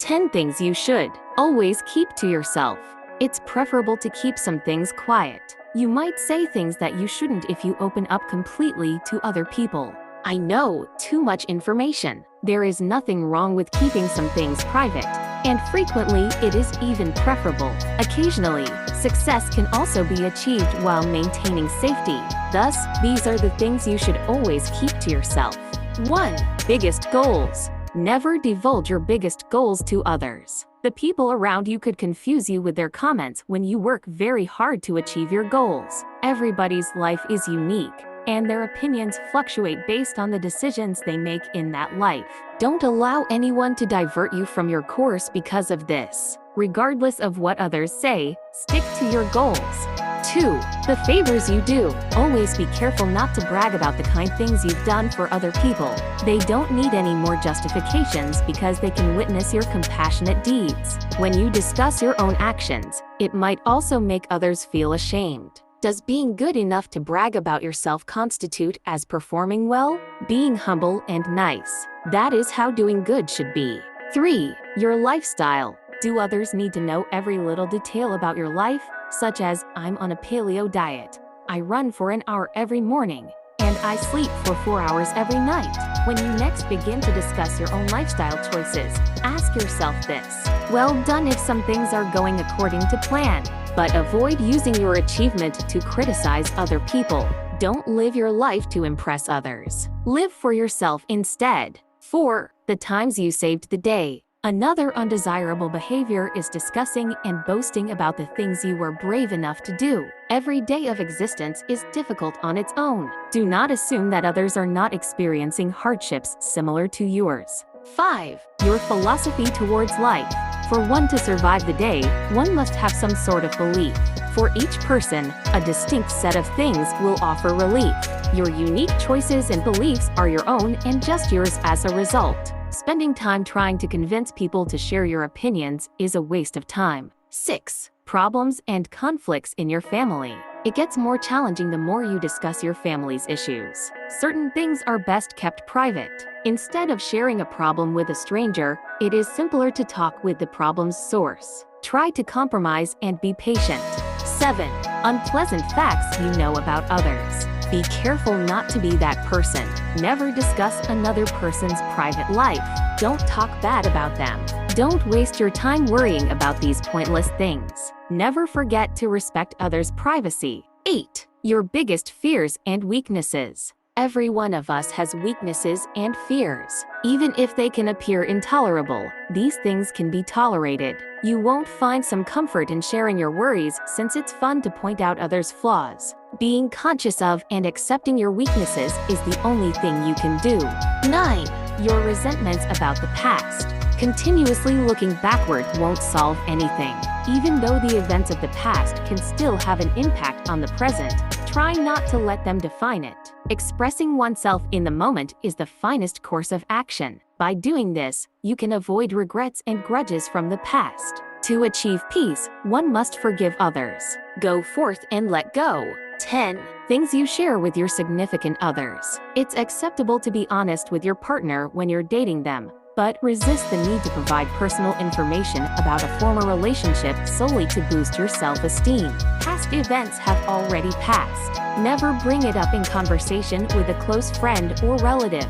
10 things you should always keep to yourself. It's preferable to keep some things quiet. You might say things that you shouldn't if you open up completely to other people. I know, too much information. There is nothing wrong with keeping some things private, and frequently it is even preferable. Occasionally, success can also be achieved while maintaining safety. Thus, these are the things you should always keep to yourself. 1. Biggest goals. Never divulge your biggest goals to others. The people around you could confuse you with their comments when you work very hard to achieve your goals. Everybody's life is unique, and their opinions fluctuate based on the decisions they make in that life. Don't allow anyone to divert you from your course because of this. Regardless of what others say, stick to your goals. 2. The favors you do. Always be careful not to brag about the kind things you've done for other people. They don't need any more justifications because they can witness your compassionate deeds. When you discuss your own actions, it might also make others feel ashamed. Does being good enough to brag about yourself constitute as performing well? Being humble and nice. That is how doing good should be. 3. Your lifestyle. Do others need to know every little detail about your life? Such as, I'm on a paleo diet, I run for an hour every morning, and I sleep for 4 hours every night. When you next begin to discuss your own lifestyle choices, ask yourself this. Well done if some things are going according to plan, but avoid using your achievement to criticize other people. Don't live your life to impress others. Live for yourself instead. 4. The times you saved the day. Another undesirable behavior is discussing and boasting about the things you were brave enough to do. Every day of existence is difficult on its own. Do not assume that others are not experiencing hardships similar to yours. 5. Your philosophy towards life. For one to survive the day, one must have some sort of belief. For each person, a distinct set of things will offer relief. Your unique choices and beliefs are your own and just yours as a result. Spending time trying to convince people to share your opinions is a waste of time. 6. Problems and conflicts in your family. It gets more challenging the more you discuss your family's issues. Certain things are best kept private. Instead of sharing a problem with a stranger, it is simpler to talk with the problem's source. Try to compromise and be patient. 7. Unpleasant facts you know about others. Be careful not to be that person. Never discuss another person's private life. Don't talk bad about them. Don't waste your time worrying about these pointless things. Never forget to respect others' privacy. 8. Your biggest fears and weaknesses. Every one of us has weaknesses and fears. Even if they can appear intolerable, these things can be tolerated. You won't find some comfort in sharing your worries since it's fun to point out others' flaws. Being conscious of and accepting your weaknesses is the only thing you can do. 9. Your resentments about the past. Continuously looking backward won't solve anything. Even though the events of the past can still have an impact on the present, try not to let them define it. Expressing oneself in the moment is the finest course of action. By doing this, you can avoid regrets and grudges from the past. To achieve peace, one must forgive others. Go forth and let go. 10. Things you share with your significant others. It's acceptable to be honest with your partner when you're dating them, but resist the need to provide personal information about a former relationship solely to boost your self-esteem. Past events have already passed. Never bring it up in conversation with a close friend or relative.